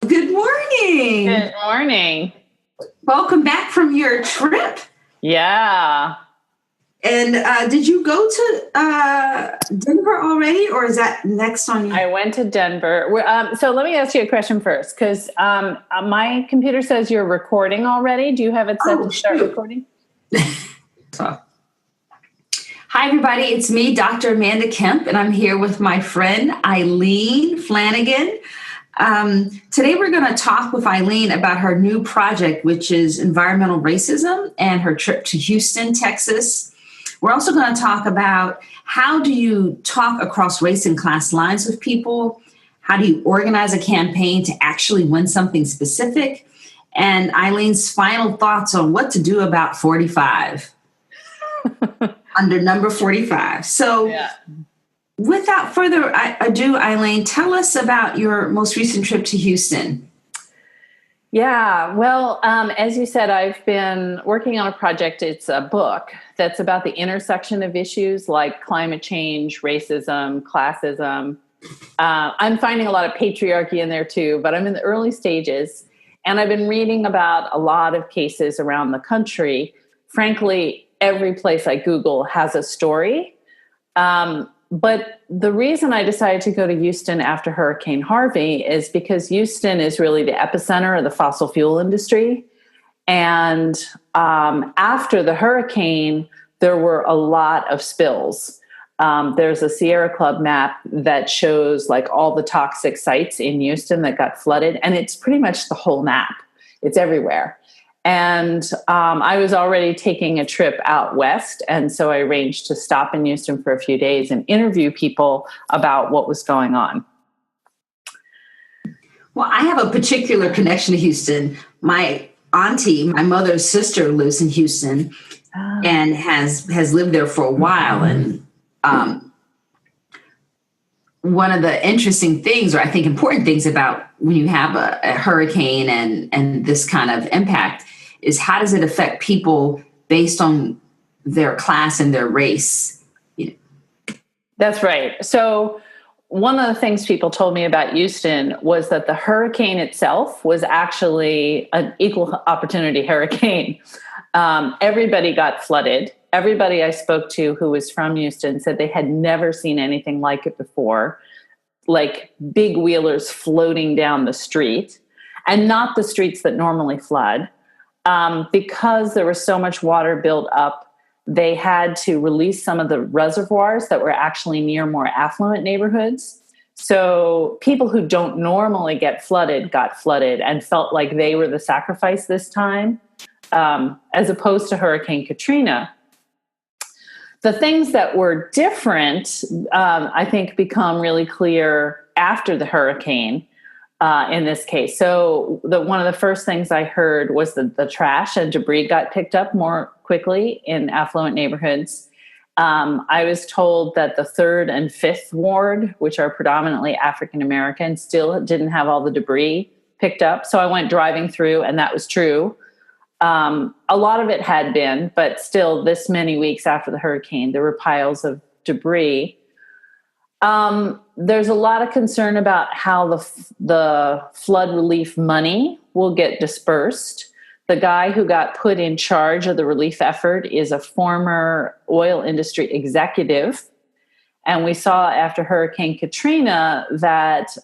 Good morning. Good morning. Welcome back from your trip. Yeah. And did you go to Denver already, or is that next on you? I went to Denver. So let me ask you a question first, because my computer says you're recording already. Do you have it set to start recording? Hi, everybody. It's me, Dr. Amanda Kemp, and I'm here with my friend, Eileen Flanagan. Today, we're going to talk with Eileen about her new project, which is environmental racism, and her trip to Houston, Texas. We're also going to talk about how do you talk across race and class lines with people? How do you organize a campaign to actually win something specific? And Eileen's final thoughts on what to do about 45, under number 45. So without further ado, Eileen, tell us about your most recent trip to Houston. Yeah, well, as you said, I've been working on a project. It's a book that's about the intersection of issues like climate change, racism, classism. I'm finding a lot of patriarchy in there too, but I'm in the early stages. And I've been reading about a lot of cases around the country. Frankly, every place I Google has a story. But the reason I decided to go to Houston after Hurricane Harvey is because Houston is really the epicenter of the fossil fuel industry. And after the hurricane, there were a lot of spills. There's a Sierra Club map that shows like all the toxic sites in Houston that got flooded. And it's pretty much the whole map. It's everywhere. And I was already taking a trip out west. And so I arranged to stop in Houston for a few days and interview people about what was going on. Well, I have a particular connection to Houston. My auntie, my mother's sister, lives in Houston and has lived there for a while. And one of the interesting things, or I think important things about when you have a hurricane and this kind of impact is how does it affect people based on their class and their race? That's right. So one of the things people told me about Houston was that the hurricane itself was actually an equal opportunity hurricane. Everybody got flooded. Everybody I spoke to who was from Houston said they had never seen anything like it before, like big wheelers floating down the street, and not the streets that normally flood. Because there was so much water built up, they had to release some of the reservoirs that were actually near more affluent neighborhoods. So people who don't normally get flooded got flooded and felt like they were the sacrifice this time, as opposed to Hurricane Katrina. The things that were different, I think, become really clear after the hurricane. In this case. So one of the first things I heard was that the trash and debris got picked up more quickly in affluent neighborhoods. I was told that the 3rd and 5th ward, which are predominantly African-American, still didn't have all the debris picked up. So I went driving through and that was true. A lot of it had been, but still this many weeks after the hurricane, there were piles of debris. There's a lot of concern about how the flood relief money will get dispersed. The guy who got put in charge of the relief effort is a former oil industry executive. And we saw after Hurricane Katrina that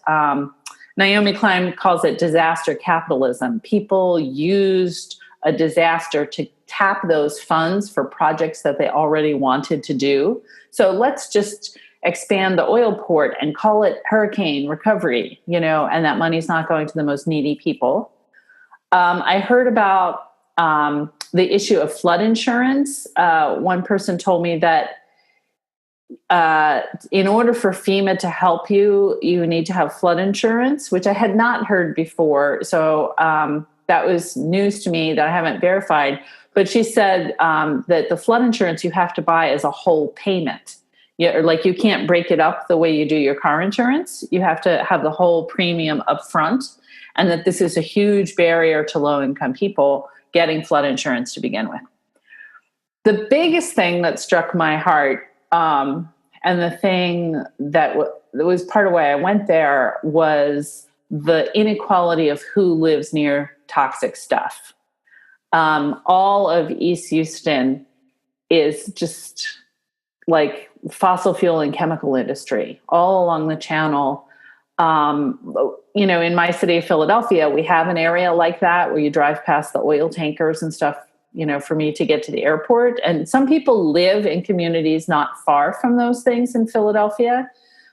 Naomi Klein calls it disaster capitalism. People used a disaster to tap those funds for projects that they already wanted to do. So let's just expand the oil port and call it hurricane recovery, and that money's not going to the most needy people. I heard about the issue of flood insurance. One person told me that in order for FEMA to help you, you need to have flood insurance, which I had not heard before. So that was news to me that I haven't verified. But she said that the flood insurance you have to buy as a whole payment. Like you can't break it up the way you do your car insurance. You have to have the whole premium up front, and that this is a huge barrier to low-income people getting flood insurance to begin with. The biggest thing that struck my heart, and the thing that was part of why I went there, was the inequality of who lives near toxic stuff. All of East Houston is just like fossil fuel and chemical industry all along the channel. In my city of Philadelphia, we have an area like that where you drive past the oil tankers and stuff, for me to get to the airport. And some people live in communities not far from those things in Philadelphia.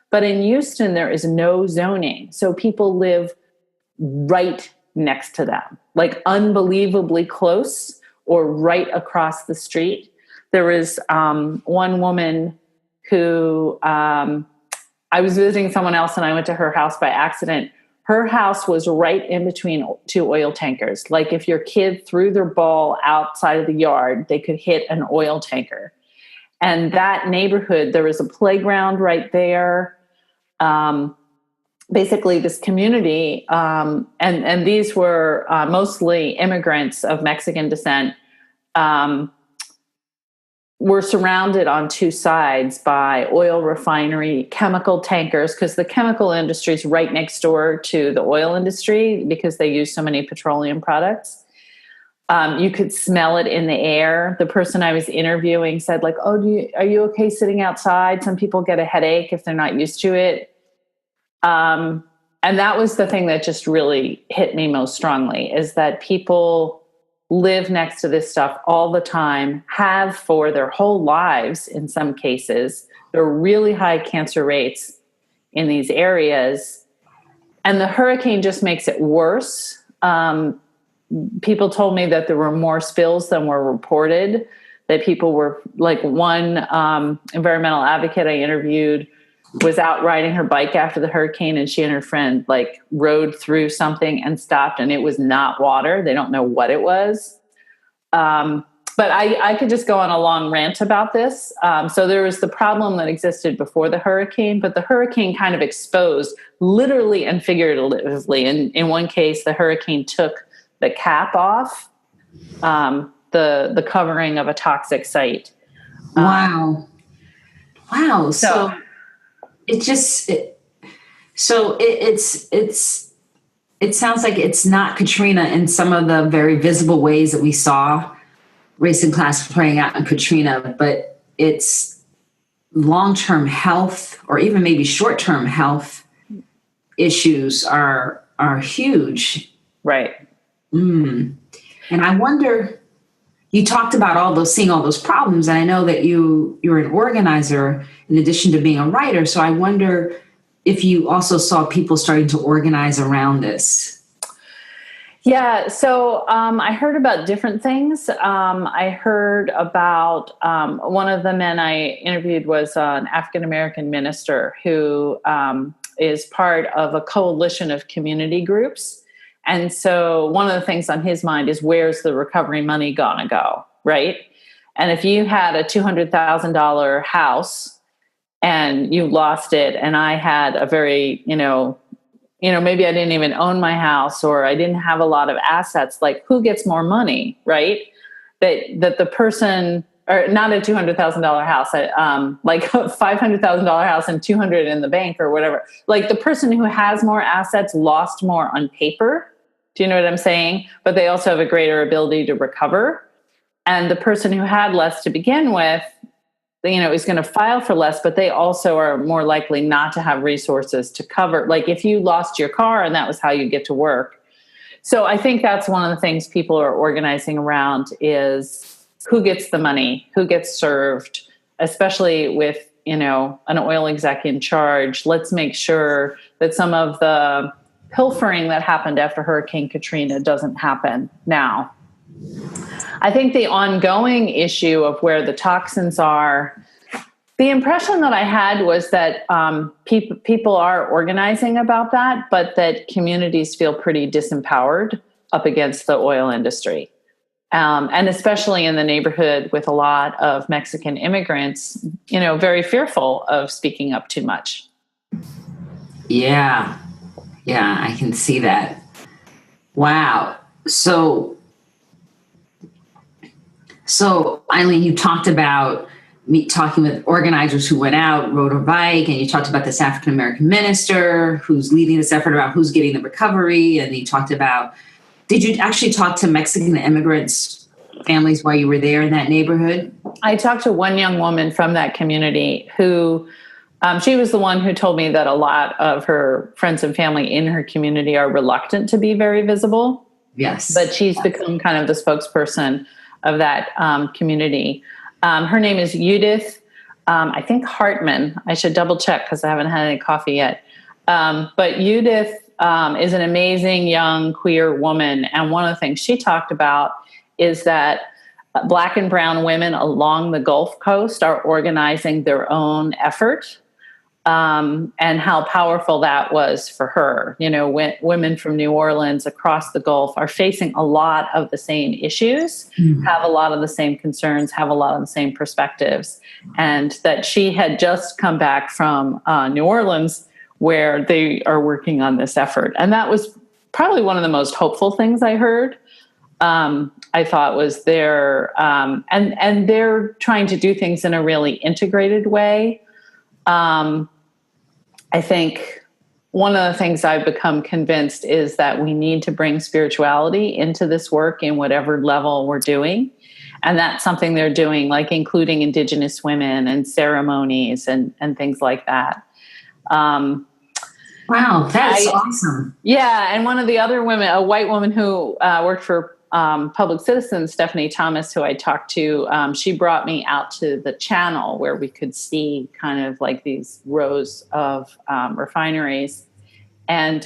But in Houston, there is no zoning. So people live right next to them, like unbelievably close or right across the street. There was one woman who I was visiting someone else and I went to her house by accident. Her house was right in between two oil tankers. Like if your kid threw their ball outside of the yard, they could hit an oil tanker. And that neighborhood, there was a playground right there. Basically this community, and these were mostly immigrants of Mexican descent, were surrounded on two sides by oil refinery, chemical tankers, because the chemical industry is right next door to the oil industry because they use so many petroleum products. You could smell it in the air. The person I was interviewing said, like, "Oh, are you okay sitting outside? Some people get a headache if they're not used to it." And that was the thing that just really hit me most strongly, is that people live next to this stuff all the time, have for their whole lives in some cases. There are really high cancer rates in these areas. And the hurricane just makes it worse. People told me that there were more spills than were reported, that people were, like one environmental advocate I interviewed was out riding her bike after the hurricane, and she and her friend like rode through something and stopped, and it was not water. They don't know what it was. But I could just go on a long rant about this. So there was the problem that existed before the hurricane, but the hurricane kind of exposed, literally and figuratively. In one case, the hurricane took the cap off, the covering of a toxic site. Wow. So it sounds like it's not Katrina in some of the very visible ways that we saw racing class playing out in Katrina, but it's long-term health or even maybe short-term health issues are huge. Right. And I wonder, you talked about seeing all those problems, and I know that you're an organizer in addition to being a writer. So I wonder if you also saw people starting to organize around this. Yeah. So I heard about different things. I heard about one of the men I interviewed was an African-American minister who is part of a coalition of community groups. And so one of the things on his mind is, where's the recovery money gonna go, right? And if you had a $200,000 house and you lost it, and I had a very, maybe I didn't even own my house, or I didn't have a lot of assets, like who gets more money, right? That the person, or not a $200,000 house, like a $500,000 house and 200 in the bank or whatever. Like the person who has more assets lost more on paper. Do you know what I'm saying? But they also have a greater ability to recover. And the person who had less to begin with, is going to file for less, but they also are more likely not to have resources to cover. Like if you lost your car and that was how you get to work. So I think that's one of the things people are organizing around, is who gets the money, who gets served, especially with, an oil exec in charge. Let's make sure that some of the pilfering that happened after Hurricane Katrina doesn't happen now. I think the ongoing issue of where the toxins are, the impression that I had was that people are organizing about that, but that communities feel pretty disempowered up against the oil industry. And especially in the neighborhood with a lot of Mexican immigrants, very fearful of speaking up too much. Yeah, I can see that. Wow. So Eileen, you talked about talking with organizers who went out, rode a bike, and you talked about this African-American minister who's leading this effort about who's getting the recovery. And you talked about, did you actually talk to Mexican immigrants families while you were there in that neighborhood? I talked to one young woman from that community who, she was the one who told me that a lot of her friends and family in her community are reluctant to be very visible. Yes. But she's become kind of the spokesperson of that community. Her name is Judith, I think Hartman. I should double check because I haven't had any coffee yet. But Judith is an amazing young queer woman. And one of the things she talked about is that Black and brown women along the Gulf Coast are organizing their own effort, and how powerful that was for her. You know, women from New Orleans across the Gulf are facing a lot of the same issues, have a lot of the same concerns, have a lot of the same perspectives, and that she had just come back from New Orleans where they are working on this effort. And that was probably one of the most hopeful things I heard. I thought was their, and they're trying to do things in a really integrated way. I think one of the things I've become convinced is that we need to bring spirituality into this work in whatever level we're doing. And that's something they're doing, like including Indigenous women and ceremonies and things like that. Wow, that's awesome. Yeah. And one of the other women, a white woman who worked for Public Citizen, Stephanie Thomas, who I talked to, she brought me out to the channel where we could see kind of like these rows of refineries. And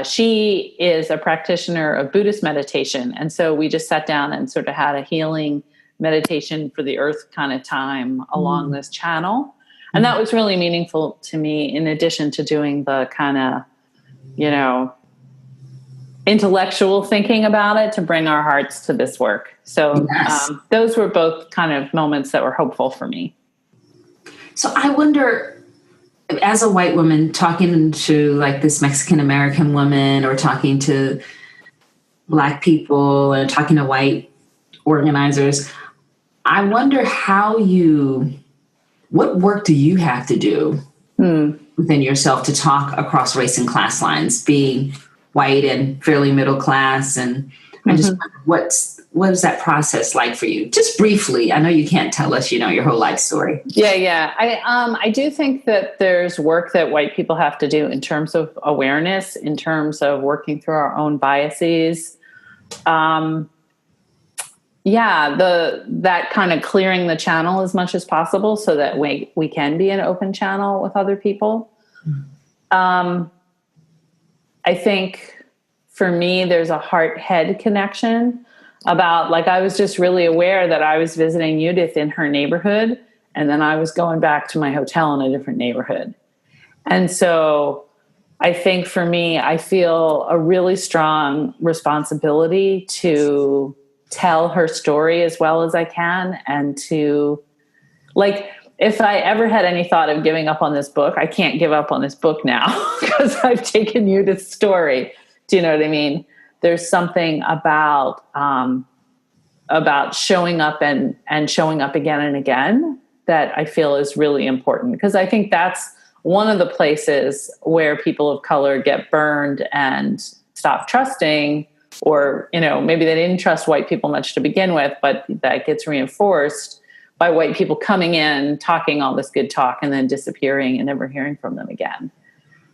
she is a practitioner of Buddhist meditation. And so we just sat down and sort of had a healing meditation for the earth kind of time along this channel. And that was really meaningful to me, in addition to doing the kind of, you know, intellectual thinking about it to bring our hearts to this work. So those were both kind of moments that were hopeful for me. So I wonder, as a white woman talking to like this Mexican American woman, or talking to Black people, and talking to white organizers, I wonder what work do you have to do within yourself to talk across race and class lines, being white and fairly middle class? And I just wonder, what is that process like for you? Just briefly. I know you can't tell us, you know, your whole life story. Yeah. I do think that there's work that white people have to do in terms of awareness, in terms of working through our own biases. That kind of clearing the channel as much as possible so that we can be an open channel with other people. I think for me, there's a heart-head connection about, like, I was just really aware that I was visiting Judith in her neighborhood, and then I was going back to my hotel in a different neighborhood. And so I think for me, I feel a really strong responsibility to tell her story as well as I can, and to, like, if I ever had any thought of giving up on this book, I can't give up on this book now because I've taken you this story. Do you know what I mean? There's something about showing up and showing up again and again that I feel is really important, because I think that's one of the places where people of color get burned and stop trusting, or, you know, maybe they didn't trust white people much to begin with, but that gets reinforced by white people coming in, talking all this good talk, and then disappearing and never hearing from them again.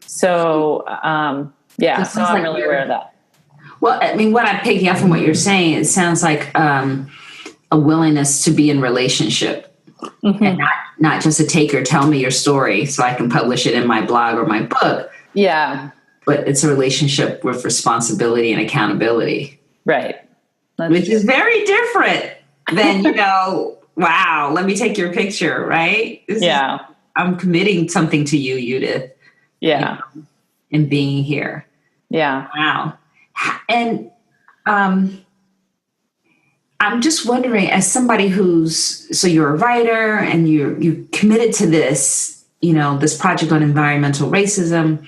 So, so I'm really aware of that. Well, I mean, what I'm picking up from what you're saying, it sounds like a willingness to be in relationship, and not just a take or tell me your story so I can publish it in my blog or my book. Yeah. But it's a relationship with responsibility and accountability. Right. Which is very different than, you know, wow, let me take your picture, right? I'm committing something to you, Judith. Yeah. You know, and being here. Yeah. Wow. And I'm just wondering, as somebody so you're a writer and you committed to this, you know, this project on environmental racism.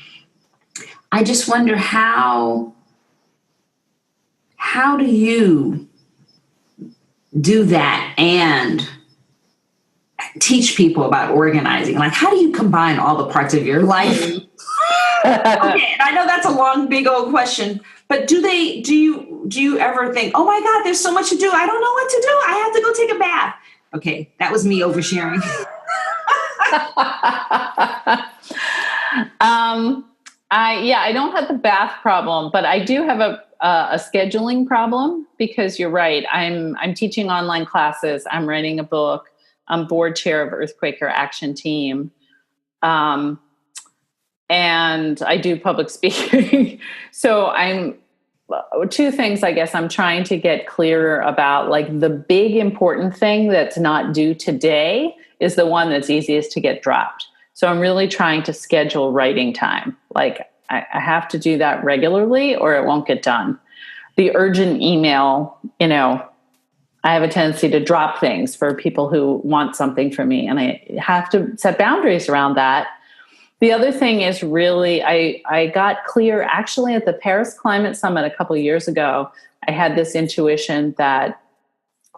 I just wonder how do you do that and teach people about organizing? Like, how do you combine all the parts of your life? Okay, and I know that's a long, big old question, but do you ever think, oh my God, there's so much to do. I don't know what to do. I have to go take a bath. Okay, that was me oversharing. I don't have the bath problem, but I do have a scheduling problem, because you're right. I'm teaching online classes. I'm writing a book. I'm board chair of Earthquaker Action Team. And I do public speaking. So I'm two things, I guess. I'm trying to get clearer about, like, the big important thing that's not due today is the one that's easiest to get dropped. So I'm really trying to schedule writing time. Like, I have to do that regularly or it won't get done. The urgent email, I have a tendency to drop things for people who want something from me, and I have to set boundaries around that. The other thing is, really, I got clear actually at the Paris Climate Summit a couple of years ago. I had this intuition that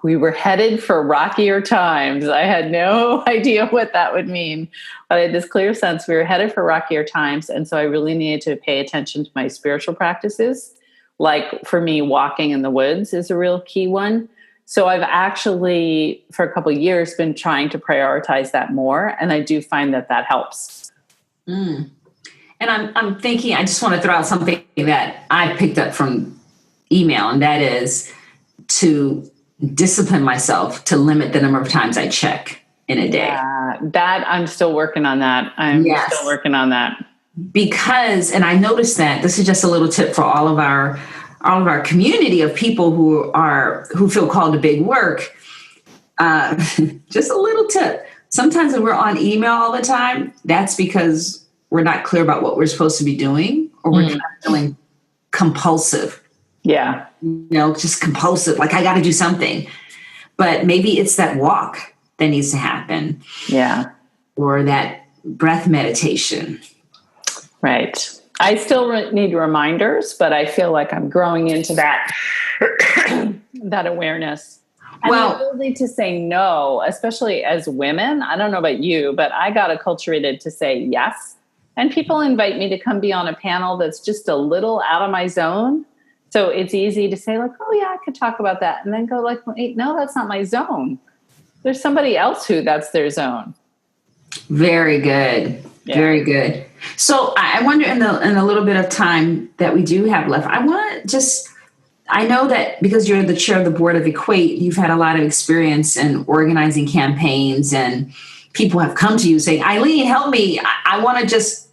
we were headed for rockier times. I had no idea what that would mean, but I had this clear sense we were headed for rockier times. And so I really needed to pay attention to my spiritual practices. Like, for me, walking in the woods is a real key one. So I've actually, for a couple of years, been trying to prioritize that more. And I do find that helps. Mm. And I'm thinking, I just want to throw out something that I picked up from email, and that is to discipline myself to limit the number of times I check in a day. That I'm still working on that. Still working on that. Because, and I noticed that this is just a little tip for all of our community of people who feel called to big work. Just a little tip. Sometimes when we're on email all the time, that's because we're not clear about what we're supposed to be doing, or we're kind of feeling compulsive. Yeah. Just compulsive. Like, I got to do something, but maybe it's that walk that needs to happen. Yeah. Or that breath meditation. Right. I still need reminders, but I feel like I'm growing into that, that awareness. And the ability to say no, especially as women. I don't know about you, but I got acculturated to say yes. And people invite me to come be on a panel that's just a little out of my zone. So it's easy to say, like, oh yeah, I could talk about that. And then go like, wait, no, that's not my zone. There's somebody else who that's their zone. Very good. Yeah. Very good. So I wonder, in a little bit of time that we do have left, I know that because you're the chair of the board of Equate, you've had a lot of experience in organizing campaigns, and people have come to you saying, Eileen, help me. I want to just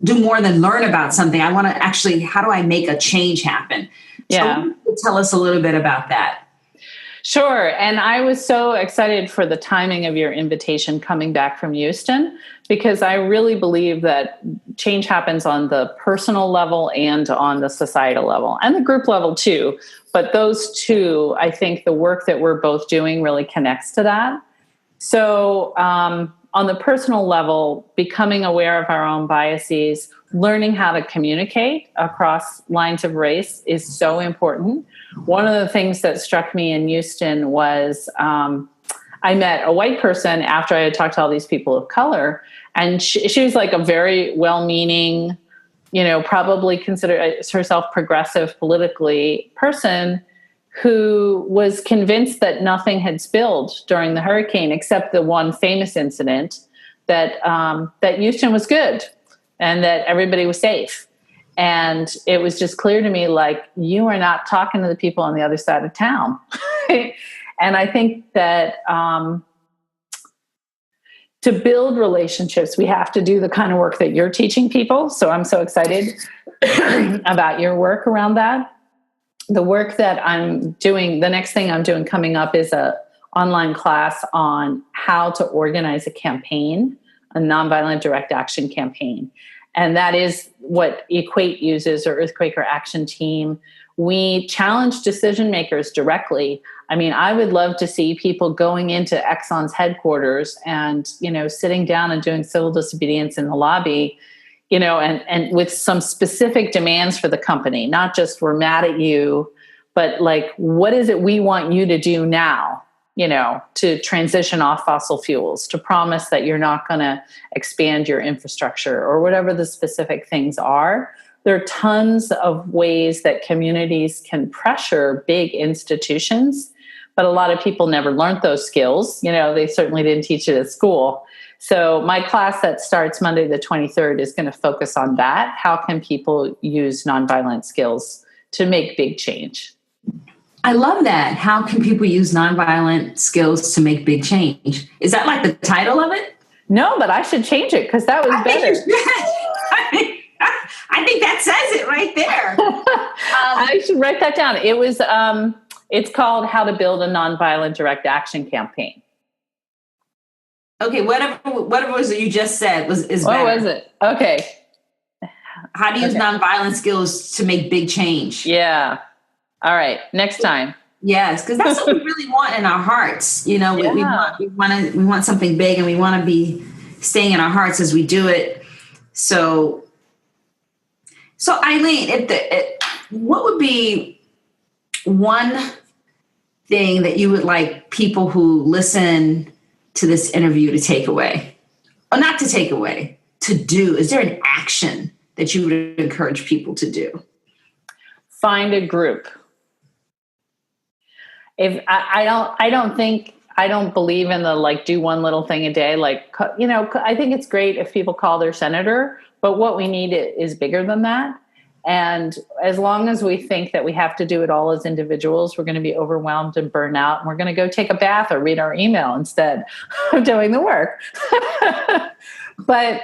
do more than learn about something. I want to actually, how do I make a change happen? Yeah. So tell us a little bit about that. Sure. And I was so excited for the timing of your invitation coming back from Houston, because I really believe that change happens on the personal level and on the societal level, and the group level too. But those two, I think the work that we're both doing really connects to that. So on the personal level, becoming aware of our own biases, learning how to communicate across lines of race is so important. One of the things that struck me in Houston was I met a white person after I had talked to all these people of color, and she was like a very well-meaning, probably considers herself progressive politically person, who was convinced that nothing had spilled during the hurricane except the one famous incident, that Houston was good and that everybody was safe. And it was just clear to me, like, you are not talking to the people on the other side of town. And I think that to build relationships, we have to do the kind of work that you're teaching people. So I'm so excited about your work around that. The work that I'm doing, the next thing I'm doing coming up is a online class on how to organize a campaign, a nonviolent direct action campaign. And that is what Equate uses, or Earthquaker Action Team. We challenge decision makers directly. I mean, I would love to see people going into Exxon's headquarters and, sitting down and doing civil disobedience in the lobby, and with some specific demands for the company, not just we're mad at you, but like, what is it we want you to do now? to transition off fossil fuels, to promise that you're not going to expand your infrastructure or whatever the specific things are. There are tons of ways that communities can pressure big institutions, but a lot of people never learned those skills. They certainly didn't teach it at school. So my class that starts Monday the 23rd is going to focus on that. How can people use nonviolent skills to make big change? I love that. How can people use nonviolent skills to make big change? Is that like the title of it? No, but I should change it because that was better. I think that says it right there. I should write that down. It was. It's called "How to Build a Nonviolent Direct Action Campaign." Okay, whatever was it you just said is better. What was it? Okay. How to use nonviolent skills to make big change. Yeah. All right. Next time. Yes, because that's what we really want in our hearts. We want something big, and we want to be staying in our hearts as we do it. So Eileen, what would be one thing that you would like people who listen to this interview to take away, or not to take away, to do? Is there an action that you would encourage people to do? Find a group. If I don't believe in the do one little thing a day. I think it's great if people call their senator, but what we need is bigger than that. And as long as we think that we have to do it all as individuals, we're going to be overwhelmed and burn out, and we're going to go take a bath or read our email instead of doing the work. But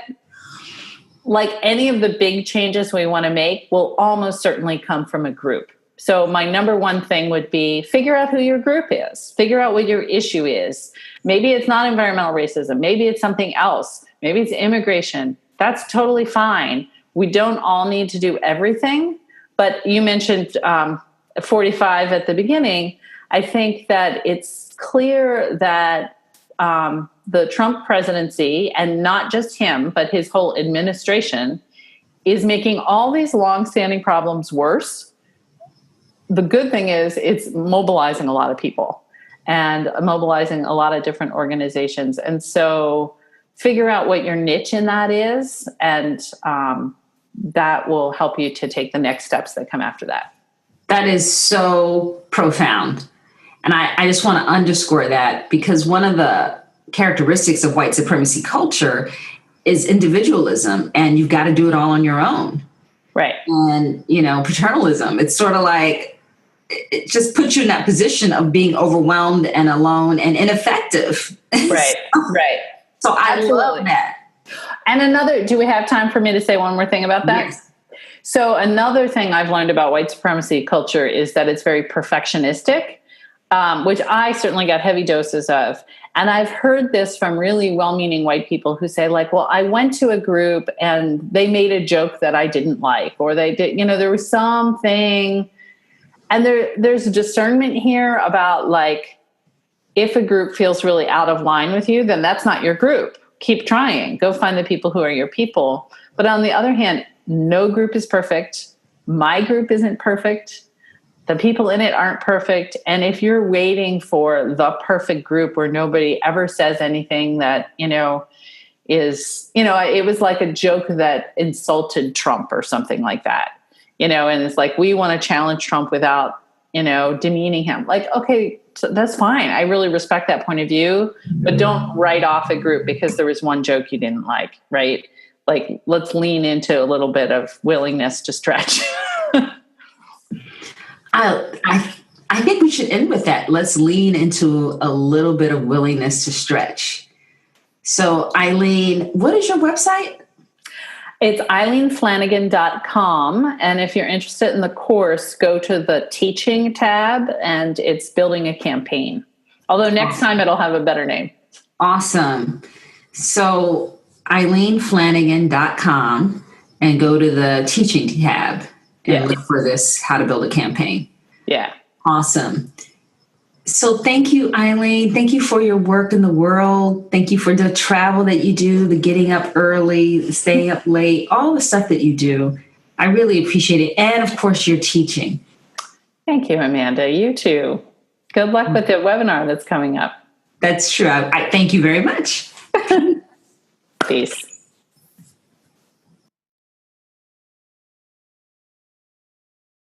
like any of the big changes we want to make will almost certainly come from a group. So my number one thing would be figure out who your group is, figure out what your issue is. Maybe it's not environmental racism. Maybe it's something else. Maybe it's immigration. That's totally fine. We don't all need to do everything, but you mentioned 45 at the beginning. I think that it's clear that the Trump presidency, and not just him, but his whole administration, is making all these longstanding problems worse. The good thing is it's mobilizing a lot of people and mobilizing a lot of different organizations. And so figure out what your niche in that is, and that will help you to take the next steps that come after that. That is so profound. And I just want to underscore that, because one of the characteristics of white supremacy culture is individualism, and you've got to do it all on your own. Right. And, paternalism. It's sort of like, it just puts you in that position of being overwhelmed and alone and ineffective. Right. Right. So I love that. And do we have time for me to say one more thing about that? Yes. So another thing I've learned about white supremacy culture is that it's very perfectionistic, which I certainly got heavy doses of. And I've heard this from really well-meaning white people who say, well, I went to a group and they made a joke that I didn't like, or they did, there was something. And there's a discernment here about if a group feels really out of line with you, then that's not your group. Keep trying. Go find the people who are your people. But on the other hand, no group is perfect. My group isn't perfect. The people in it aren't perfect. And if you're waiting for the perfect group where nobody ever says anything that, is, it was like a joke that insulted Trump or something like that, and it's we want to challenge Trump without, demeaning him. Okay, so that's fine. I really respect that point of view, but don't write off a group because there was one joke you didn't like, right? Let's lean into a little bit of willingness to stretch. I think we should end with that. Let's lean into a little bit of willingness to stretch. So Eileen, what is your website? It's eileenflanagan.com. And if you're interested in the course, go to the teaching tab, and it's building a campaign. Although next time it'll have a better name. Awesome. So eileenflanagan.com, and go to the teaching tab and look for this, how to build a campaign. Yeah. Awesome. So thank you, Eileen. Thank you for your work in the world. Thank you for the travel that you do, the getting up early, the staying up late, all the stuff that you do. I really appreciate it. And of course, your teaching. Thank you, Amanda. You too. Good luck with the webinar that's coming up. That's true. I thank you very much. Peace.